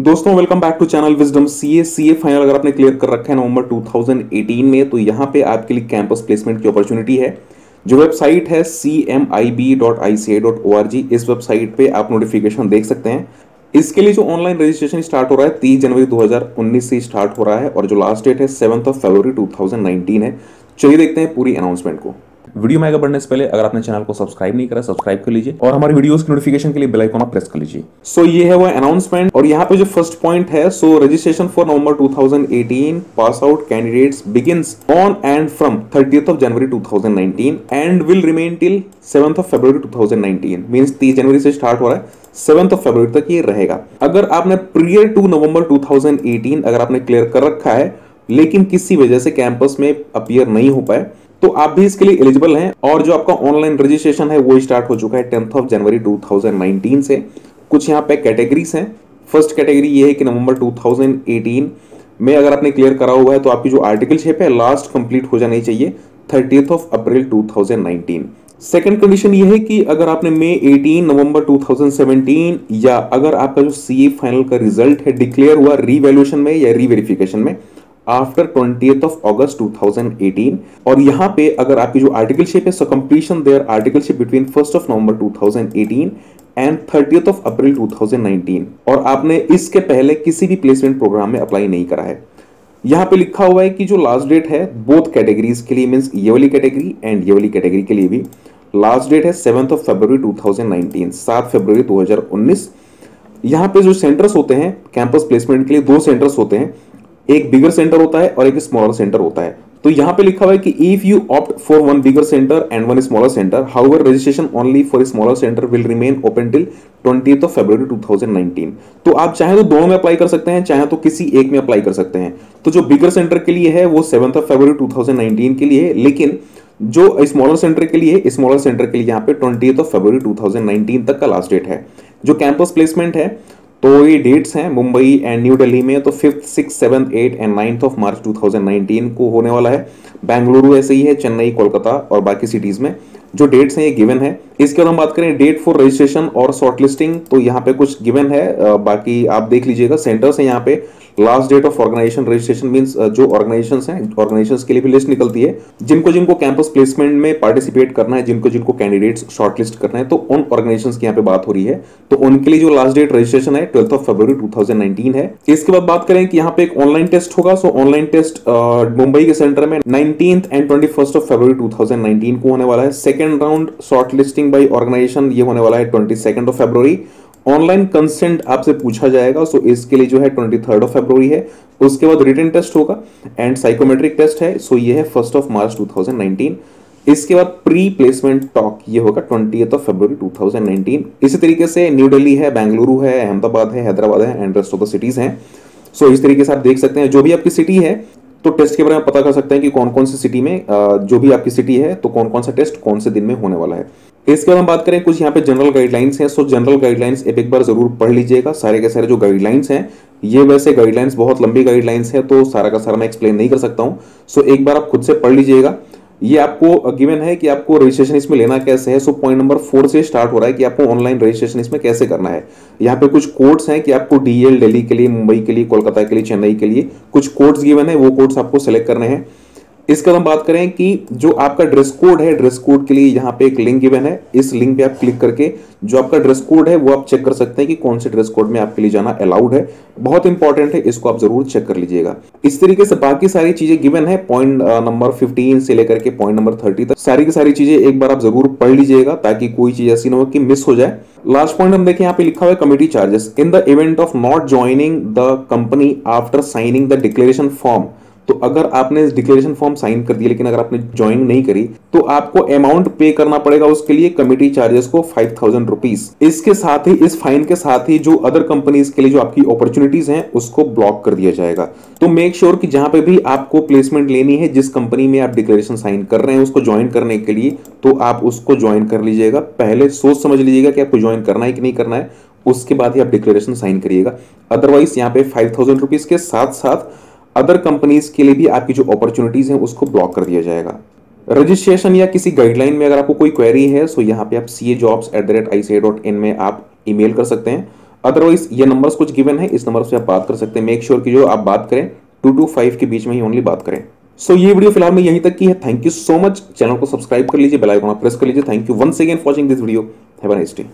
दोस्तों welcome back to channel Wisdom CA final अगर आपने क्लियर कर रखा है नवंबर 2018 में, तो यहाँ पे आपके लिए कैंपस प्लेसमेंट की अपॉर्चुनिटी है। जो वेबसाइट है cmib.ica.org, इस वेबसाइट पे आप नोटिफिकेशन देख सकते हैं। इसके लिए जो ऑनलाइन रजिस्ट्रेशन स्टार्ट हो रहा है 30 जनवरी 2019 से स्टार्ट हो रहा है और जो लास्ट डेट है 7 फरवरी 2019 है। चलिए देखते हैं पूरी अनाउंसमेंट को। वीडियो में आगे बढ़ने से पहले अगर आपने चैनल को सब्सक्राइब नहीं करा, सब्सक्राइब कर लीजिए और हमारी वीडियोस की नोटिफिकेशन के लिए बेल आइकन प्रेस कर लीजिए। सो ये है वो अनाउंसमेंट और यहाँ पे जो फर्स्ट पॉइंट है, सो registration for November 2018 pass out candidates begins on and from 30th January 2019 and will remain till 7 February 2019। Means 30 जनवरी से स्टार्ट हो रहा है, 7 फरवरी तक ये रहेगा। अगर आपने प्रियर टू नवंबर 2018 अगर आपने क्लियर कर रखा है लेकिन किसी वजह से कैंपस में अपीयर नहीं हो पाए, तो आप भी इसके लिए एलिजिबल हैं। और जो आपका ऑनलाइन रजिस्ट्रेशन है वो स्टार्ट हो चुका है 10 जनवरी 2019 से। कुछ यहाँ पे कैटेगरीज हैं। फर्स्ट कैटेगरी ये है कि नवंबर 2018 में अगर आपने क्लियर करा हुआ है तो आपकी जो आर्टिकलशिप है लास्ट कंप्लीट हो जानी चाहिए 30 अप्रैल 2019। सेकंड कंडीशन ये है कि अगर आपने मई 18 नवंबर 2017 या अगर आपका जो सीए फाइनल का रिजल्ट है डिक्लेयर हुआ रीवैल्यूएशन में या रीवेरिफिकेशन में आफ्टर 20th अगस्त 2018, और यहाँ पे अगर आपकी जो आर्टिकलशिप है, so completion there articleship between 1 November 2018 and 30 April 2019, और आपने इसके पहले किसी भी प्लेसमेंट प्रोग्राम में अप्लाई नहीं करा है। यहाँ पे लिखा हुआ है कि जो लास्ट डेट है बोथ कैटेगरीज के लिए, मींस ये वाली कैटेगरी एंड ये वाली कैटेगरी के लिए भी लास्ट डेट है 7 फरवरी 2019, 7 फरवरी 2019। यहाँ पे जो सेंटर्स होते हैं कैंपस प्लेसमेंट के लिए, दो सेंटर्स होते हैं, एक बिगर सेंटर होता है और एक स्मॉलर सेंटर होता है। तो यहाँ पे लिखा हुआ है कि if you opt for one bigger centre and one smaller centre, however registration only for smaller centre will remain open till 20th फरवरी 2019। तो आप चाहे तो दोनों में अप्लाई कर सकते हैं, चाहे तो किसी एक में अप्लाई कर सकते हैं। तो जो बिगर सेंटर के लिए है वो 7 फरवरी 2019 के लिए है, लेकिन जो स्मॉलर सेंटर के लिए है, स्मॉलर सेंटर के लिए यहाँ पे 20th फरवरी 2019 तक का लास्ट डेट है। जो कैंपस प्लेसमेंट है तो ये डेट्स हैं मुंबई एंड न्यू दिल्ली में, तो 5th 6th 7th 8th and 9th मार्च 2019 को होने वाला है। बेंगलुरु ऐसे ही है, चेन्नई, कोलकाता और बाकी सिटीज में जो डेट्स हैं ये गिवन है। इसके बाद हम बात करें डेट फॉर रजिस्ट्रेशन और शॉर्टलिस्टिंग, तो यहाँ पे कुछ गिवन है, बाकी आप देख लीजिएगा। सेंटर्स है यहाँ पे, last date of organisation registration means जो ऑर्गेनाइजेशंस हैं, ऑर्गेनाइजेशंस के लिए भी लिस्ट निकलती है जिनको जिनको कैंपस प्लेसमेंट में पार्टिसिपेट करना है, जिनको जिनको कैंडिडेट्स शॉर्टलिस्ट करना है, तो उन ऑर्गेनाइजेशंस की यहाँ पे बात हो रही है। तो उनके लिए जो लास्ट डेट रजिस्ट्रेशन है 12 फरवरी 2019 है। इसके बाद बात करें कि यहाँ पे एक ऑनलाइन टेस्ट होगा। सो ऑनलाइन टेस्ट मुंबई के सेंटर में 19th एंड 21st फरवरी 2019 को होने वाला है। Second round short listing by organisation ये होने वाला है 22 फरवरी। ऑनलाइन कंसेंट आपसे पूछा जाएगा, सो इसके लिए जो है 23 फरवरी है। उसके बाद रिटन टेस्ट होगा एंड साइकोमेट्रिक टेस्ट है, सो ये है 1 मार्च 2019। इसके बाद प्री प्लेसमेंट टॉक ये होगा 20th फरवरी 2019। इसी तरीके से न्यू दिल्ली है, बेंगलुरु है, अहमदाबाद है, हैदराबाद है and rest of the cities हैं। सो इस तरीके से आप देख सकते हैं जो भी आपकी सिटी है तो टेस्ट के बारे में पता कर सकते हैं कि कौन कौन सी सिटी में जो भी आपकी सिटी है तो कौन कौन सा टेस्ट कौन से दिन में होने वाला है। इसके बाद हम बात करें कुछ यहाँ पे जनरल गाइडलाइंस हैं। सो जनरल गाइडलाइंस एक बार जरूर पढ़ लीजिएगा। सारे के सारे जो गाइडलाइंस हैं ये वैसे गाइडलाइंस बहुत लंबी गाइडलाइंस है तो सारा का सारा मैं एक्सप्लेन नहीं कर सकता हूँ। सो एक बार आप खुद से पढ़ लीजिएगा। ये आपको गिवन है कि आपको रजिस्ट्रेशन इसमें लेना कैसे है। सो पॉइंट नंबर 4 से स्टार्ट हो रहा है कि आपको ऑनलाइन रजिस्ट्रेशन इसमें कैसे करना है। यहाँ पे कुछ कोड्स हैं कि आपको डीएल दिल्ली के लिए, मुंबई के लिए, कोलकाता के लिए, चेन्नई के लिए कुछ कोड्स गिवन है, वो कोड्स आपको सेलेक्ट करने हैं। इसके बाद हम बात करें कि जो आपका ड्रेस कोड है, ड्रेस कोड के लिए यहाँ पे एक लिंक गिवन है। इस लिंक पे आप क्लिक करके जो आपका ड्रेस कोड है वो आप चेक कर सकते हैं कि कौन से ड्रेस कोड में आपके लिए जाना अलाउड है। बहुत इंपॉर्टेंट है, इसको आप जरूर चेक कर लीजिएगा। इस तरीके से बाकी सारी चीजें गिवन है, पॉइंट नंबर 15 से लेकर के पॉइंट नंबर 30 तक सारी की सारी चीजें एक बार आप जरूर पढ़ लीजिएगा ताकि कोई चीज ऐसी ना हो कि मिस हो जाए। लास्ट पॉइंट हम देखें, यहाँ पे लिखा हुआ है committee charges in the event of not joining the company after signing the declaration form. तो अगर आपने डिक्लेरेशन फॉर्म साइन कर दिया लेकिन अगर आपने ज्वाइन नहीं करी तो आपको अमाउंट पे करना पड़ेगा उसके लिए, कमिटी चार्जेस को 5000 रुपीज। इसके साथ ही, इस फाइन के साथ ही जो अदर कंपनीज के लिए जो आपकी अपॉर्चुनिटीज हैं उसको ब्लॉक कर दिया जाएगा। तो मेक श्योर कि जहां पे भी आपको प्लेसमेंट लेनी है, जिस कंपनी में आप डिक्लेरेशन साइन कर रहे हैं उसको ज्वाइन करने के लिए, तो आप उसको ज्वाइन कर लीजिएगा। पहले सोच समझ लीजिएगा कि आपको ज्वाइन करना है कि नहीं करना है, उसके बाद ही आप डिक्लेरेशन साइन करिएगा। अदरवाइज यहाँ पे 5000 रुपीज के साथ साथ अदर कंपनीज के लिए भी आपकी जो अपॉर्चुनिटीज हैं उसको ब्लॉक कर दिया जाएगा। रजिस्ट्रेशन या किसी गाइडलाइन में अगर आपको कोई क्वेरी है सो यहाँ पे आप cajobs@ica.in में आप ईमेल कर सकते हैं। अदरवाइज ये नंबर्स कुछ गिवन है, इस नंबर से आप बात कर सकते हैं। मेक श्योर कि जो आप बात करें 2 to 5 के बीच में ही ओनली बात करें। सो ये वीडियो फिलहाल में यहीं तक की है। Thank you so much. Channel को सब्सक्राइब कर लीजिए, बेल आइकन प्रेस कर लीजिए। Thank you once again for watching this video. Have a nice day.